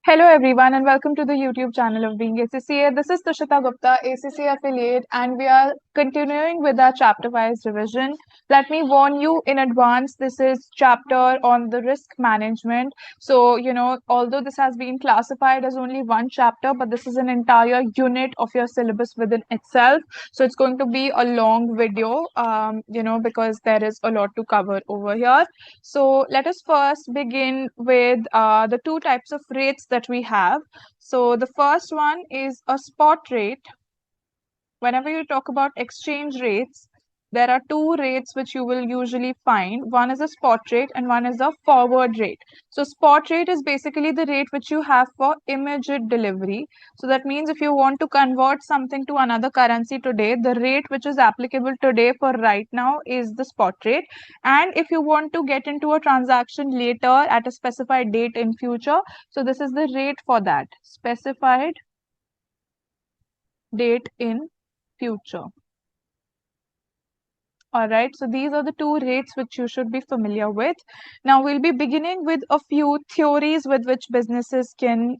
Hello everyone and welcome to the YouTube channel of BeingACCA. This is Tushita Gupta, ACCA affiliate, and we are continuing with our chapter-wise revision. Let me warn you in advance, this is chapter on the risk management. So, although this has been classified as only one chapter, but this is an entire unit of your syllabus within itself. So it's going to be a long video, because there is a lot to cover over here. So let us first begin with the two types of rates that we have. So the first one is a spot rate. Whenever you talk about exchange rates, there are two rates which you will usually find. One is a spot rate and one is a forward rate. So spot rate is basically the rate which you have for immediate delivery. So that means if you want to convert something to another currency today, the rate which is applicable today for right now is the spot rate. And if you want to get into a transaction later at a specified date in future, so this is the rate for that, specified date in future. All right, so these are the two rates which you should be familiar with. Now we'll be beginning with a few theories with which businesses can,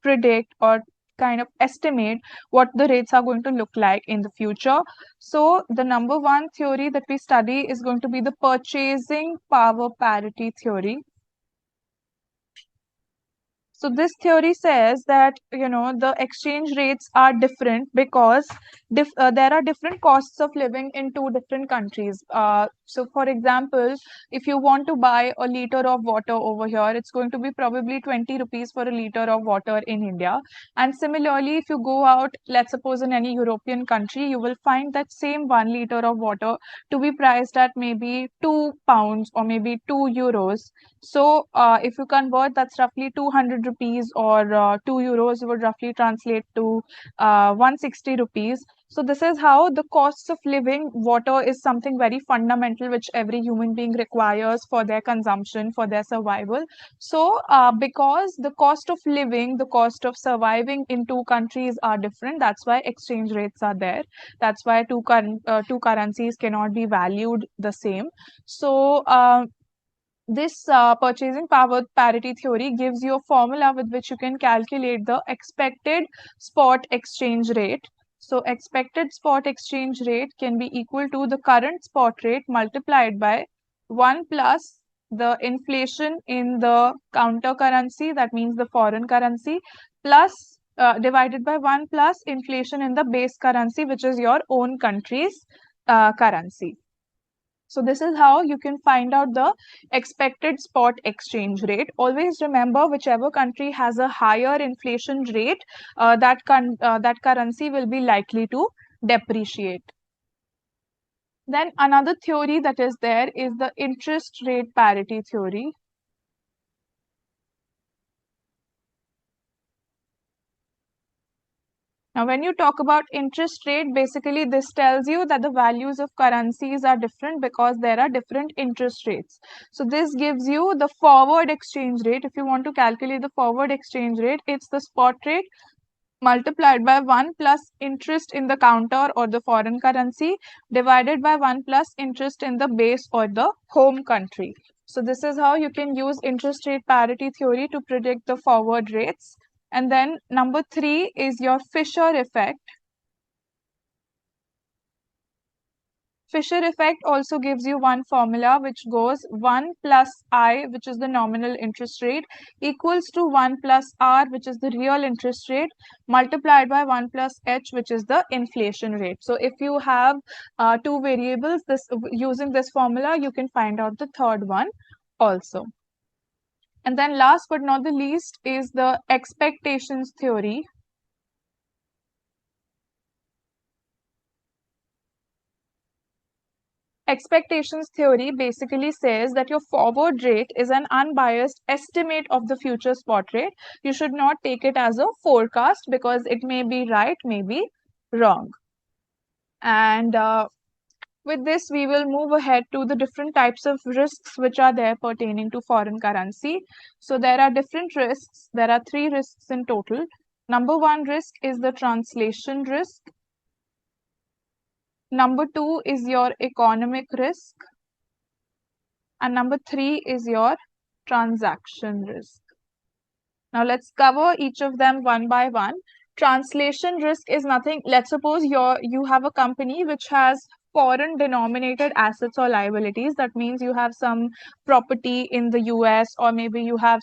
predict or kind of estimate what the rates are going to look like in the future. So the number one theory that we study is going to be the purchasing power parity theory. So this theory says that, the exchange rates are different because there are different costs of living in two different countries. So for example, if you want to buy a liter of water over here, it's going to be probably 20 rupees for a liter of water in India. And similarly, if you go out, let's suppose in any European country, you will find that same 1 liter of water to be priced at maybe £2 or maybe €2. So if you convert, that's roughly 200 rupees, or €2 would roughly translate to 160 rupees. So this is how the costs of living. Water is something very fundamental which every human being requires for their consumption, for their survival. So because the cost of living, the cost of surviving in two countries are different, that's why exchange rates are there. That's why two currencies cannot be valued the same. So this purchasing power parity theory gives you a formula with which you can calculate the expected spot exchange rate. So expected spot exchange rate can be equal to the current spot rate multiplied by 1 plus the inflation in the counter currency, that means the foreign currency, plus divided by 1 plus inflation in the base currency, which is your own country's currency. So this is how you can find out the expected spot exchange rate. Always remember, whichever country has a higher inflation rate, that currency will be likely to depreciate. Then another theory that is there is the interest rate parity theory. Now, when you talk about interest rate, basically this tells you that the values of currencies are different because there are different interest rates. So this gives you the forward exchange rate. If you want to calculate the forward exchange rate, it's the spot rate multiplied by 1 plus interest in the counter or the foreign currency divided by 1 plus interest in the base or the home country. So this is how you can use interest rate parity theory to predict the forward rates. And then number 3 is your Fisher effect. Fisher effect also gives you one formula which goes 1 plus I, which is the nominal interest rate, equals to 1 plus R, which is the real interest rate, multiplied by 1 plus H, which is the inflation rate. So if you have two variables, using this formula, you can find out the third one also. And then last but not the least is the expectations theory. Expectations theory basically says that your forward rate is an unbiased estimate of the future spot rate. You should not take it as a forecast because it may be right, may be wrong. And with this, we will move ahead to the different types of risks which are there pertaining to foreign currency. So there are different risks. There are 3 risks in total. Number 1 risk is the translation risk. Number 2 is your economic risk. And number 3 is your transaction risk. Now let's cover each of them one by one. Translation risk is nothing. Let's suppose you have a company which has foreign denominated assets or liabilities. That means you have some property in the US, or maybe you have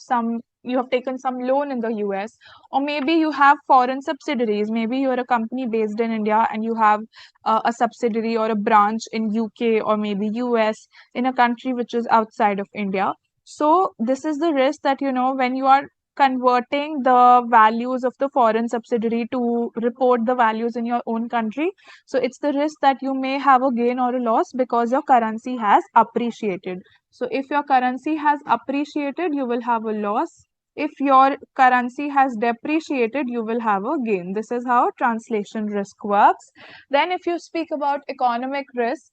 taken some loan in the US, or maybe you have foreign subsidiaries. Maybe you're a company based in India and you have a subsidiary or a branch in UK or maybe US, in a country which is outside of India. So this is the risk that, when you are converting the values of the foreign subsidiary to report the values in your own country. So it's the risk that you may have a gain or a loss because your currency has appreciated. So if your currency has appreciated, you will have a loss. If your currency has depreciated, you will have a gain. This is how translation risk works. Then if you speak about economic risk,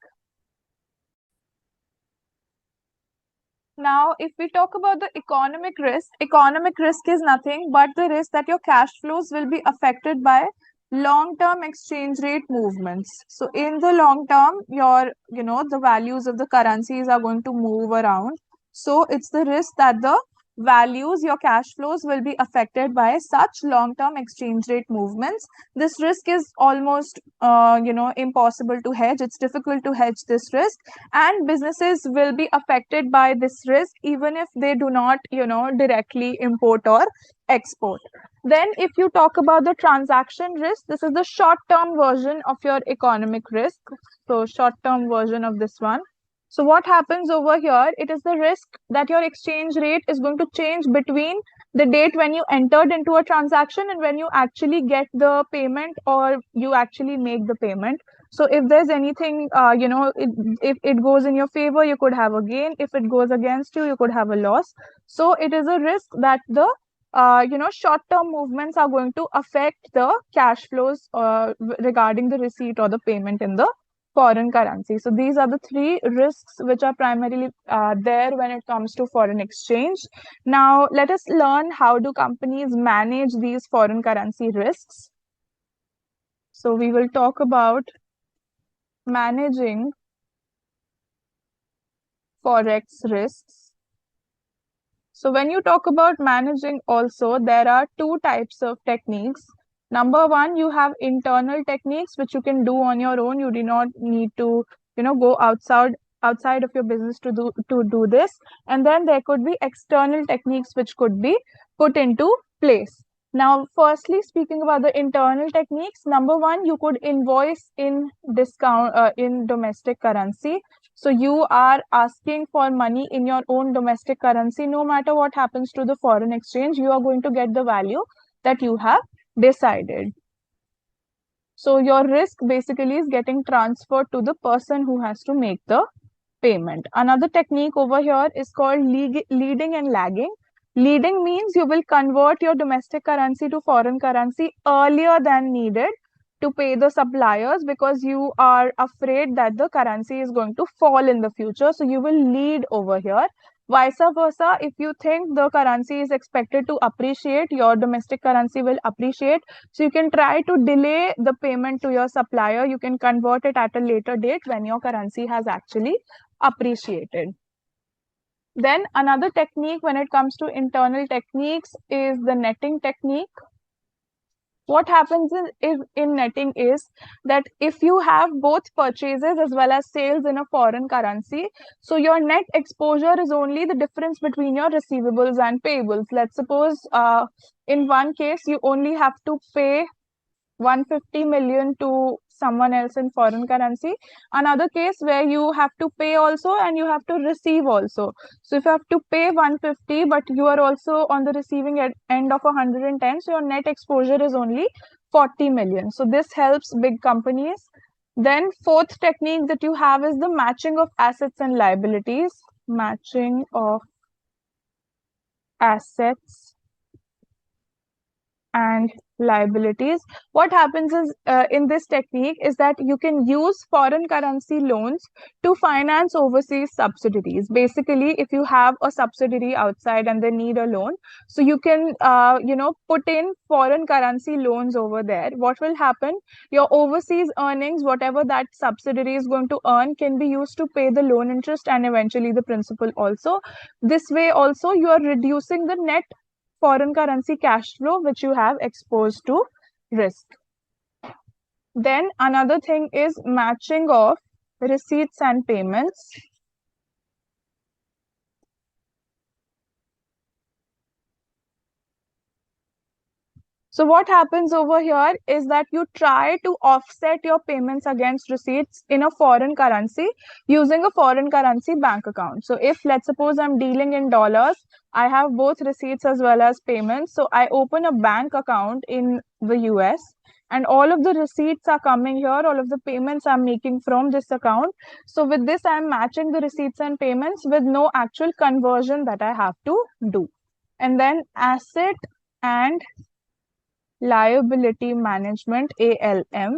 now, if we talk about the economic risk is nothing but the risk that your cash flows will be affected by long-term exchange rate movements. So, in the long term, the values of the currencies are going to move around. So, it's the risk that the values, your cash flows will be affected by such long-term exchange rate movements. This risk is almost, impossible to hedge. It's difficult to hedge this risk, and businesses will be affected by this risk even if they do not directly import or export. Then if you talk about the transaction risk, this is the short term version of your economic risk. So short term version of this one. So what happens over here, it is the risk that your exchange rate is going to change between the date when you entered into a transaction and when you actually get the payment or you actually make the payment. So if there's anything, if it goes in your favor, you could have a gain. If it goes against you, you could have a loss. So it is a risk that the short-term movements are going to affect the cash flows regarding the receipt or the payment in the foreign currency. So these are the three risks which are primarily there when it comes to foreign exchange. Now let us learn how do companies manage these foreign currency risks. So we will talk about managing forex risks. So when you talk about managing also, there are two types of techniques. Number one, you have internal techniques which you can do on your own. You do not need to, go outside of your business to do this. And then there could be external techniques which could be put into place. Now, firstly, speaking about the internal techniques, number one, you could invoice in domestic currency. So you are asking for money in your own domestic currency. No matter what happens to the foreign exchange, you are going to get the value that you have decided. So your risk basically is getting transferred to the person who has to make the payment. Another technique over here is called leading and lagging. Leading means you will convert your domestic currency to foreign currency earlier than needed to pay the suppliers because you are afraid that the currency is going to fall in the future. So you will lead over here. Vice versa, if you think the currency is expected to appreciate, your domestic currency will appreciate. So you can try to delay the payment to your supplier. You can convert it at a later date when your currency has actually appreciated. Then another technique when it comes to internal techniques is the netting technique. What happens in netting is that if you have both purchases as well as sales in a foreign currency, so your net exposure is only the difference between your receivables and payables. Let's suppose in one case you only have to pay 150 million to someone else in foreign currency. Another case where you have to pay also and you have to receive also. So if you have to pay 150 but you are also on the receiving end of 110, so your net exposure is only 40 million. So this helps big companies. Then fourth technique that you have is the matching of assets and liabilities. Matching of assets and liabilities. What happens is in this technique is that you can use foreign currency loans to finance overseas subsidiaries. Basically, if you have a subsidiary outside and they need a loan, so you can put in foreign currency loans over there. What will happen? Your overseas earnings, whatever that subsidiary is going to earn, can be used to pay the loan interest and eventually the principal also. This way also you are reducing the net foreign currency cash flow which you have exposed to risk. Then another thing is matching of receipts and payments. So what happens over here is that you try to offset your payments against receipts in a foreign currency using a foreign currency bank account. So if let's suppose I'm dealing in dollars, I have both receipts as well as payments. So I open a bank account in the US and all of the receipts are coming here, all of the payments I'm making from this account. So with this, I'm matching the receipts and payments with no actual conversion that I have to do. And then asset and liability management, ALM.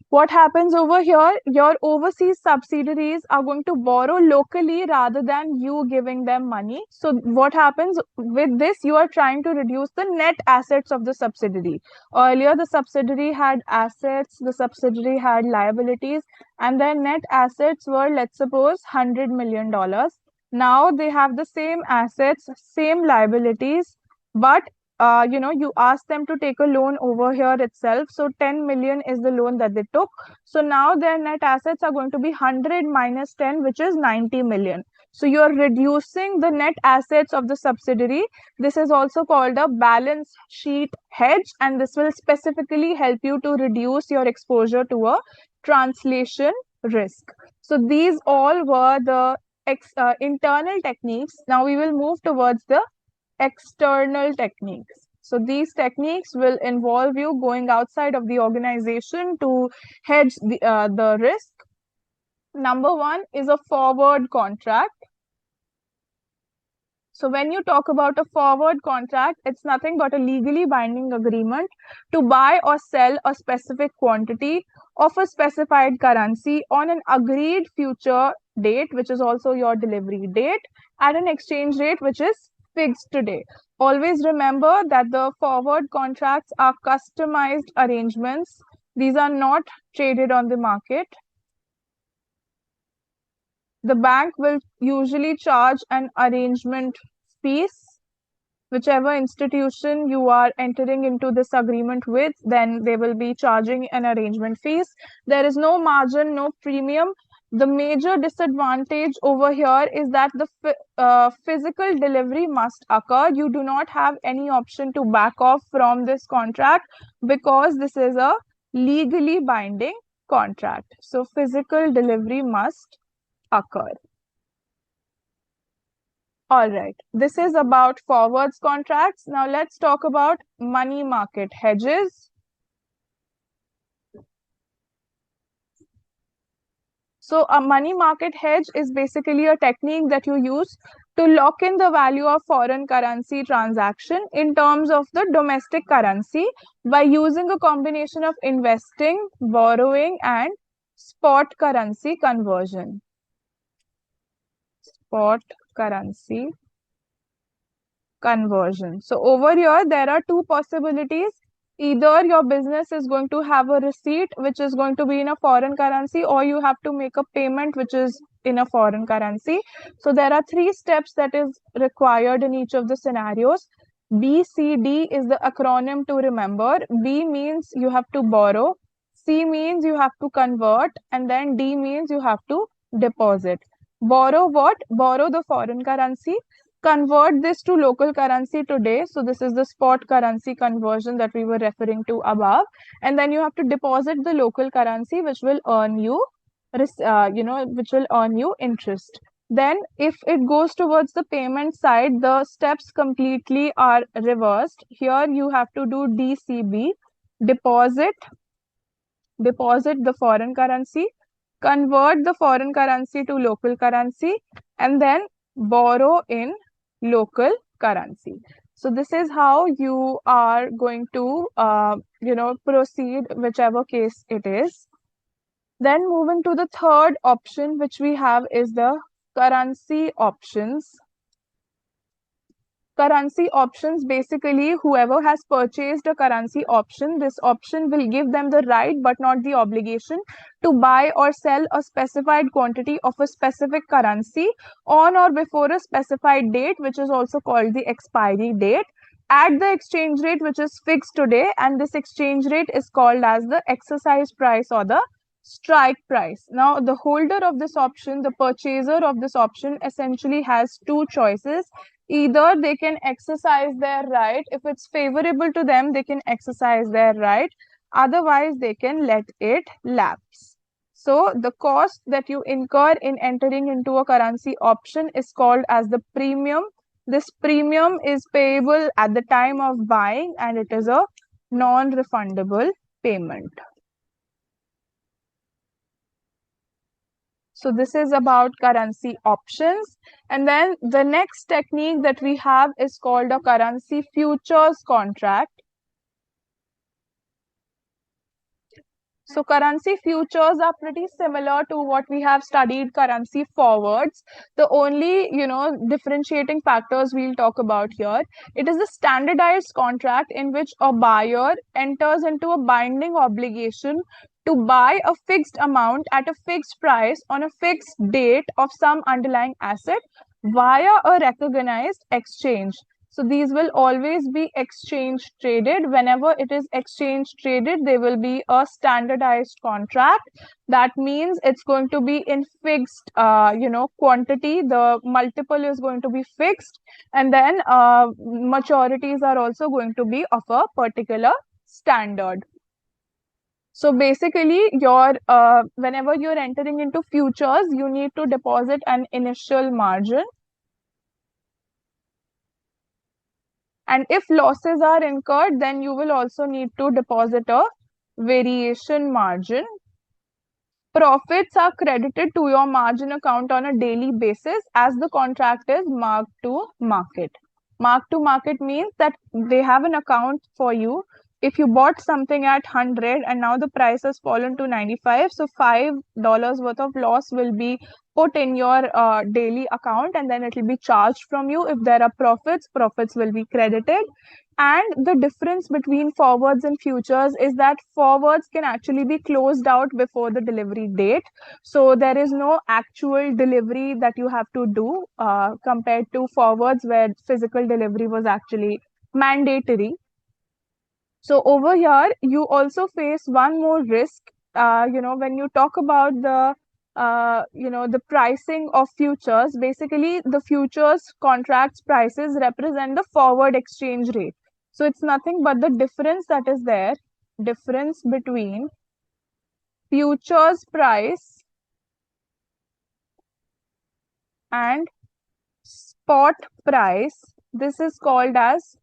What happens over here? Your overseas subsidiaries are going to borrow locally rather than you giving them money. So what happens with this? You are trying to reduce the net assets of the subsidiary. Earlier, the subsidiary had assets, the subsidiary had liabilities, and their net assets were, let's suppose, $100 million. Now they have the same assets, same liabilities, but you ask them to take a loan over here itself. So 10 million is the loan that they took. So now their net assets are going to be 100 minus 10, which is 90 million. So you're reducing the net assets of the subsidiary. This is also called a balance sheet hedge, and this will specifically help you to reduce your exposure to a translation risk. So these all were the internal techniques. Now we will move towards the external techniques. So these techniques will involve you going outside of the organization to hedge the risk. Number one is a forward contract. So when you talk about a forward contract, it's nothing but a legally binding agreement to buy or sell a specific quantity of a specified currency on an agreed future date, which is also your delivery date, at an exchange rate which is fixed today. Always remember that the forward contracts are customized arrangements. These are not traded on the market. The bank will usually charge an arrangement fees. Whichever institution you are entering into this agreement with, then they will be charging an arrangement fees. There is no margin, no premium. The major disadvantage over here is that the physical delivery must occur. You do not have any option to back off from this contract because this is a legally binding contract. So physical delivery must occur. All right, this is about forwards contracts. Now let's talk about money market hedges. So a money market hedge is basically a technique that you use to lock in the value of foreign currency transaction in terms of the domestic currency by using a combination of investing, borrowing, and spot currency conversion. Spot currency conversion. So over here, there are two possibilities. Either your business is going to have a receipt which is going to be in a foreign currency, or you have to make a payment which is in a foreign currency. So there are three steps that is required in each of the scenarios. BCD is the acronym to remember. B means you have to borrow, C means you have to convert, and then D means you have to deposit. Borrow what? Borrow the foreign currency. Convert this to local currency today. So this is the spot currency conversion that we were referring to above. And then you have to deposit the local currency, which will earn you, which will earn you interest. Then if it goes towards the payment side, the steps completely are reversed. Here you have to do DCB, deposit the foreign currency, convert the foreign currency to local currency, and then borrow in local currency. So this is how you are going to, proceed, whichever case it is. Then moving to the third option, which we have is the currency options. Currency options, basically whoever has purchased a currency option, this option will give them the right but not the obligation to buy or sell a specified quantity of a specific currency on or before a specified date, which is also called the expiry date, at the exchange rate which is fixed today, and this exchange rate is called as the exercise price or the strike price. Now, the holder of this option, the purchaser of this option, essentially has two choices. Either they can exercise their right, if it's favorable to them, they can exercise their right, otherwise, they can let it lapse. So, the cost that you incur in entering into a currency option is called as the premium. This premium is payable at the time of buying and it is a non-refundable payment. So this is about currency options. And then the next technique that we have is called a currency futures contract. So currency futures are pretty similar to what we have studied currency forwards. The only, differentiating factors we'll talk about here. It is a standardized contract in which a buyer enters into a binding obligation to buy a fixed amount at a fixed price on a fixed date of some underlying asset via a recognized exchange. So these will always be exchange traded. Whenever it is exchange traded, there will be a standardized contract. That means it's going to be in fixed, quantity. The multiple is going to be fixed, and then maturities are also going to be of a particular standard. So basically, whenever you're entering into futures, you need to deposit an initial margin. And if losses are incurred, then you will also need to deposit a variation margin. Profits are credited to your margin account on a daily basis as the contract is marked to market. Mark to market means that they have an account for you. If you bought something at 100 and now the price has fallen to 95, so $5 worth of loss will be put in your daily account and then it will be charged from you. If there are profits, profits will be credited. And the difference between forwards and futures is that forwards can actually be closed out before the delivery date. So there is no actual delivery that you have to do compared to forwards where physical delivery was actually mandatory. So over here, you also face one more risk. When you talk about the pricing of futures, basically the futures contracts prices represent the forward exchange rate. So it's nothing but the difference that is there, difference between futures price and spot price. This is called as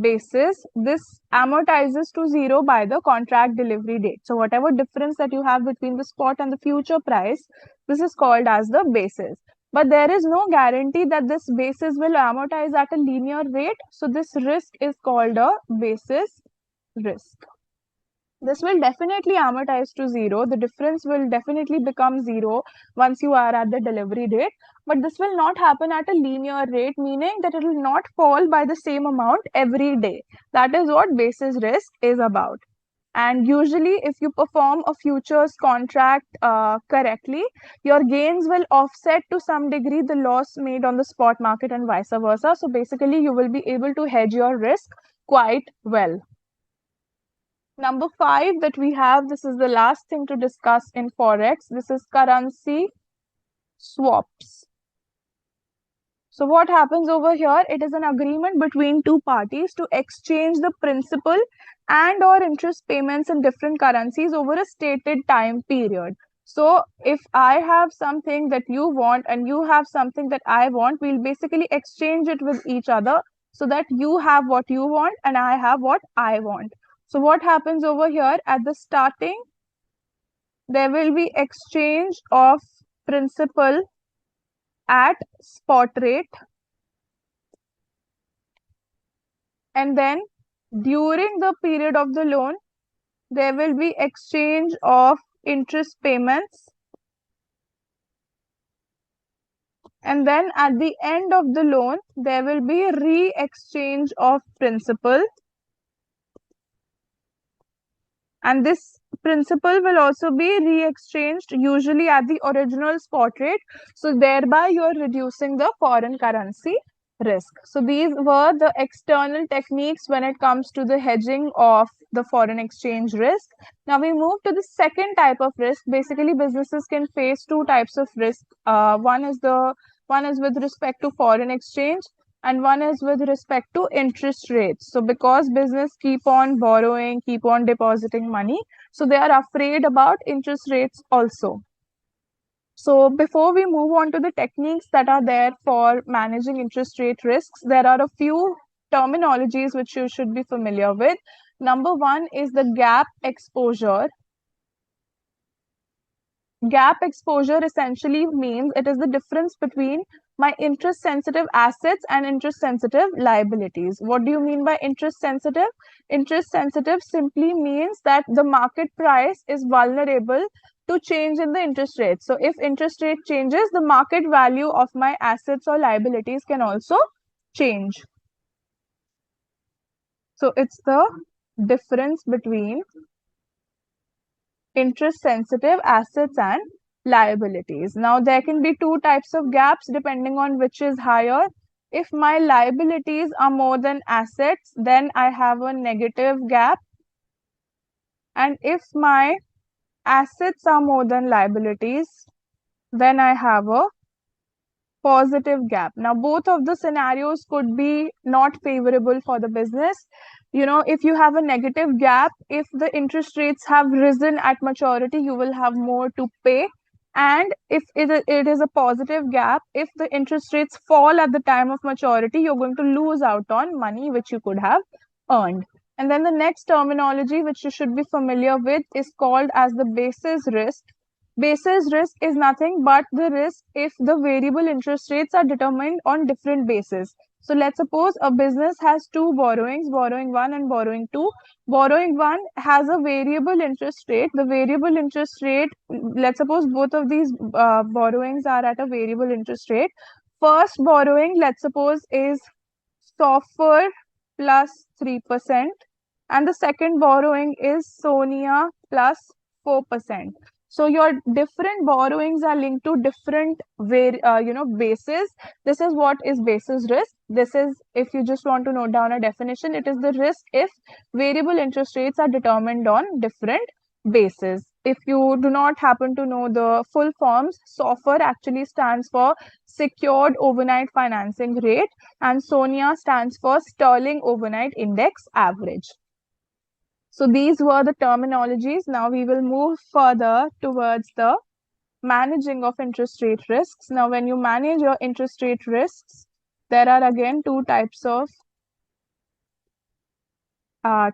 basis. This amortizes to zero by the contract delivery date. So whatever difference that you have between the spot and the future price, this is called as the basis. But there is no guarantee that this basis will amortize at a linear rate. So this risk is called a basis risk. This will definitely amortize to zero. The difference will definitely become zero once you are at the delivery date. But this will not happen at a linear rate, meaning that it will not fall by the same amount every day. That is what basis risk is about. And usually, if you perform a futures contract correctly, your gains will offset to some degree the loss made on the spot market and vice versa. So basically, you will be able to hedge your risk quite well. Number 5 that we have, this is the last thing to discuss in Forex. This is currency swaps. So what happens over here? It is an agreement between two parties to exchange the principal and or interest payments in different currencies over a stated time period. So if I have something that you want and you have something that I want, we'll basically exchange it with each other so that you have what you want and I have what I want. So what happens over here at the starting? There will be exchange of principal at spot rate, and then during the period of the loan, there will be exchange of interest payments And then at the end of the loan, there will be re-exchange of principal. And this principal will also be re-exchanged usually at the original spot rate. So thereby you're reducing the foreign currency risk. So these were the external techniques when it comes to the hedging of the foreign exchange risk. Now we move to the second type of risk. Basically, businesses can face two types of risk. One is with respect to foreign exchange, and one is with respect to interest rates. So because business keep on borrowing, keep on depositing money, so they are afraid about interest rates also. So before we move on to the techniques that are there for managing interest rate risks, there are a few terminologies which you should be familiar with. Number one is the gap exposure. Gap exposure essentially means it is the difference between my interest sensitive assets and interest sensitive liabilities. What do you mean by interest sensitive? Interest sensitive simply means that the market price is vulnerable to change in the interest rate. So if interest rate changes, the market value of my assets or liabilities can also change. So it's the difference between interest sensitive assets and liabilities. Now there can be two types of gaps depending on which is higher. If my liabilities are more than assets, then I have a negative gap. And if my assets are more than liabilities, then I have a positive gap. Now, both of the scenarios could be not favorable for the business. You know, if you have a negative gap, if the interest rates have risen at maturity, you will have more to pay. And if it is a positive gap, if the interest rates fall at the time of maturity, you're going to lose out on money which you could have earned. And then the next terminology which you should be familiar with is called as the basis risk. Basis risk is nothing but the risk if the variable interest rates are determined on different bases. So let's suppose a business has two borrowings, borrowing one and borrowing two. Borrowing one has a variable interest rate. The variable interest rate, let's suppose both of these borrowings are at a variable interest rate. First borrowing, let's suppose, is SOFR plus 3%, and the second borrowing is SONIA plus 4%. So your different borrowings are linked to different bases. This is what is basis risk. This is, if you just want to note down a definition, it is the risk if variable interest rates are determined on different bases. If you do not happen to know the full forms, SOFR actually stands for Secured Overnight Financing Rate, and SONIA stands for Sterling Overnight Index Average. So these were the terminologies. Now we will move further towards the managing of interest rate risks. Now when you manage your interest rate risks, there are again two types of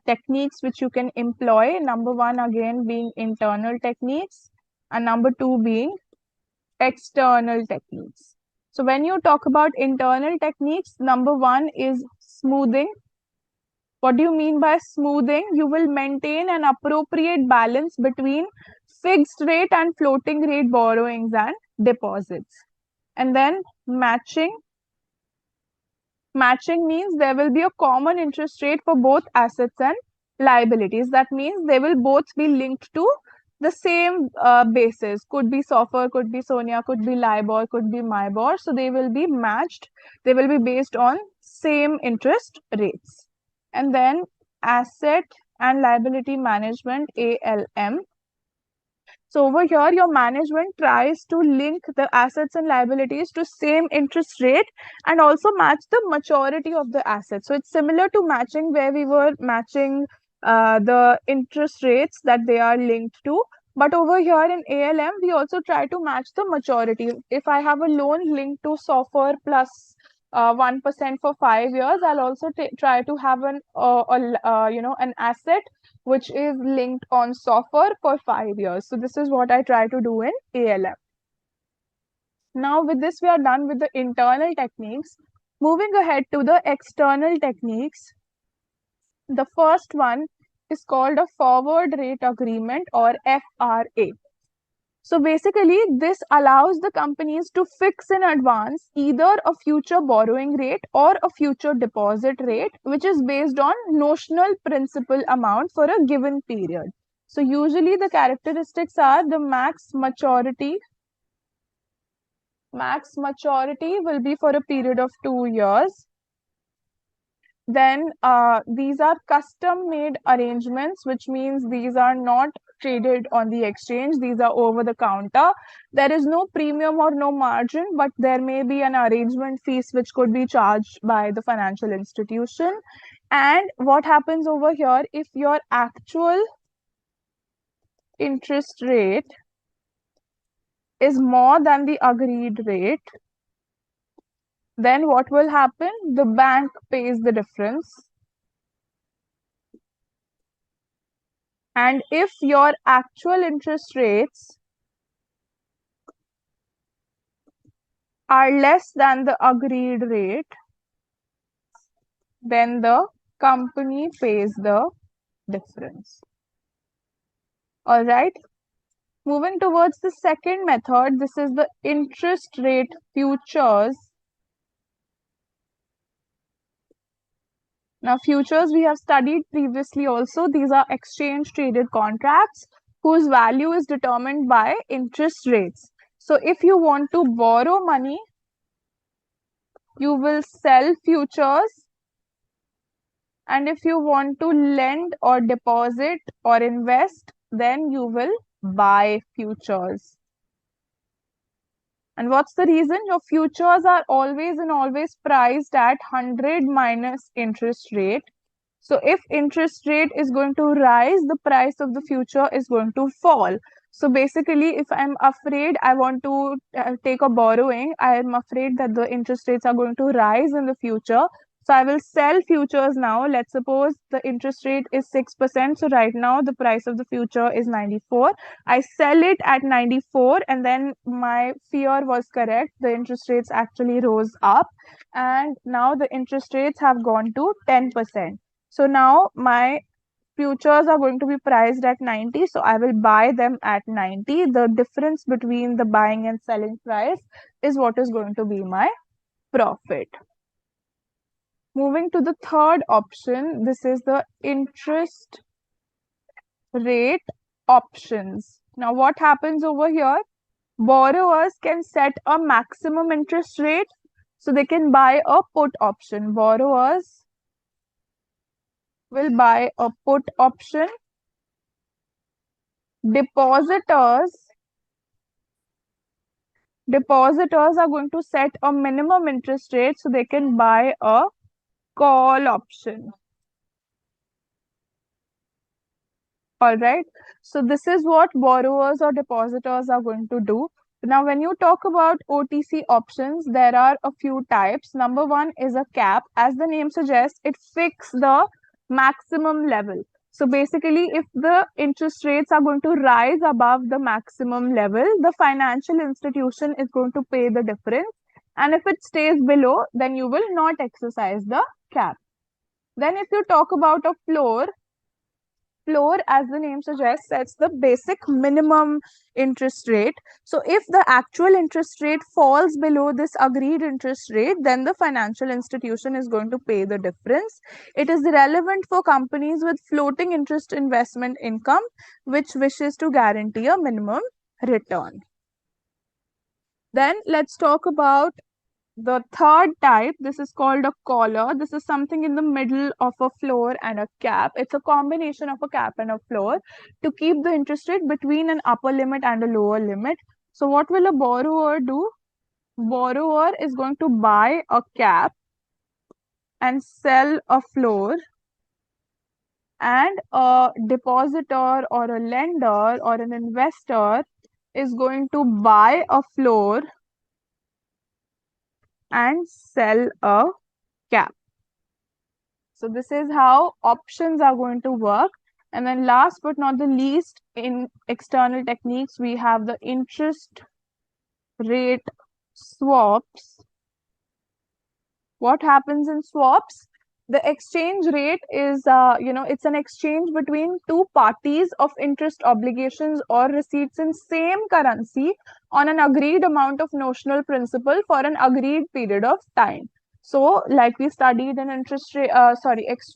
techniques which you can employ. Number one again being internal techniques, and number two being external techniques. So when you talk about internal techniques, number one is smoothing. What do you mean by smoothing? You will maintain an appropriate balance between fixed rate and floating rate borrowings and deposits. And then matching. Matching means there will be a common interest rate for both assets and liabilities. That means they will both be linked to the same basis. Could be SOFR, could be SONIA, could be LIBOR, could be MIBOR. So they will be matched. They will be based on same interest rates. And then asset and liability management, ALM. So over here, your management tries to link the assets and liabilities to same interest rate and also match the maturity of the asset. So it's similar to matching where we were matching the interest rates that they are linked to. But over here in ALM, we also try to match the maturity. If I have a loan linked to SOFR plus 1% for 5 years, I'll also try to have an asset which is linked on SOFR for 5 years. So this is what I try to do in ALM. Now with this, we are done with the internal techniques. Moving ahead to the external techniques. The first one is called a forward rate agreement, or FRA. So basically, this allows the companies to fix in advance either a future borrowing rate or a future deposit rate, which is based on notional principal amount for a given period. So usually the characteristics are the max maturity. Max maturity will be for a period of 2 years. Then these are custom made arrangements, which means these are not traded on the exchange. These are over the counter. There is no premium or no margin, but there may be an arrangement fees which could be charged by the financial institution. And what happens over here, if your actual interest rate is more than the agreed rate, then what will happen? The bank pays the difference. And if your actual interest rates are less than the agreed rate, then the company pays the difference. All right. Moving towards the second method, this is the interest rate futures. Now, futures we have studied previously also. These are exchange traded contracts whose value is determined by interest rates. So, if you want to borrow money, you will sell futures. And if you want to lend or deposit or invest, then you will buy futures. And what's the reason? Your futures are always and always priced at 100 minus interest rate. So if interest rate is going to rise, the price of the future is going to fall. So basically, if I'm afraid I want to take a borrowing, I am afraid that the interest rates are going to rise in the future. So I will sell futures now. Let's suppose the interest rate is 6%. So right now the price of the future is 94. I sell it at 94 and then my fear was correct. The interest rates actually rose up and now the interest rates have gone to 10%. So now my futures are going to be priced at 90. So I will buy them at 90. The difference between the buying and selling price is what is going to be my profit. Moving to the third option, this is the interest rate options. Now what happens over here? Borrowers can set a maximum interest rate. So they can buy a put option. Borrowers will buy a put option. Depositors are going to set a minimum interest rate so they can buy a call option. All right. So this is what borrowers or depositors are going to do. Now, when you talk about OTC options, there are a few types. Number one is a cap. As the name suggests, it fixes the maximum level. So basically, if the interest rates are going to rise above the maximum level, the financial institution is going to pay the difference. And if it stays below, then you will not exercise the cap. Then if you talk about a floor, as the name suggests, sets the basic minimum interest rate. So if the actual interest rate falls below this agreed interest rate, then the financial institution is going to pay the difference. It is relevant for companies with floating interest investment income, which wishes to guarantee a minimum return. Then let's talk about the third type. This is called a collar. This is something in the middle of a floor and a cap. It's a combination of a cap and a floor to keep the interest rate between an upper limit and a lower limit. So what will a borrower do? Borrower is going to buy a cap and sell a floor, and a depositor or a lender or an investor is going to buy a floor and sell a cap. So this is how options are going to work. And then last but not the least, in external techniques, we have the interest rate swaps. What happens in swaps? The exchange rate is, it's an exchange between two parties of interest obligations or receipts in same currency on an agreed amount of notional principal for an agreed period of time. So, like we studied in interest rate,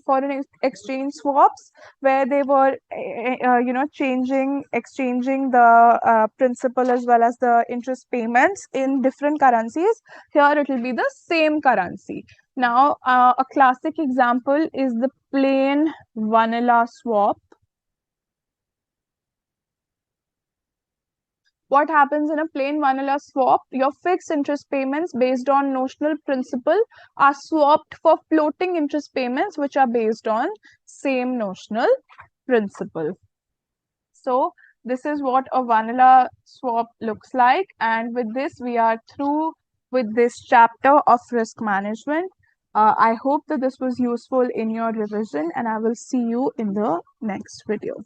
foreign exchange swaps, where they were, exchanging the principal as well as the interest payments in different currencies. Here, it will be the same currency. Now, a classic example is the plain vanilla swap. What happens in a plain vanilla swap? Your fixed interest payments based on notional principal are swapped for floating interest payments which are based on same notional principal. So, this is what a vanilla swap looks like. And with this, we are through with this chapter of risk management. I hope that this was useful in your revision, and I will see you in the next video.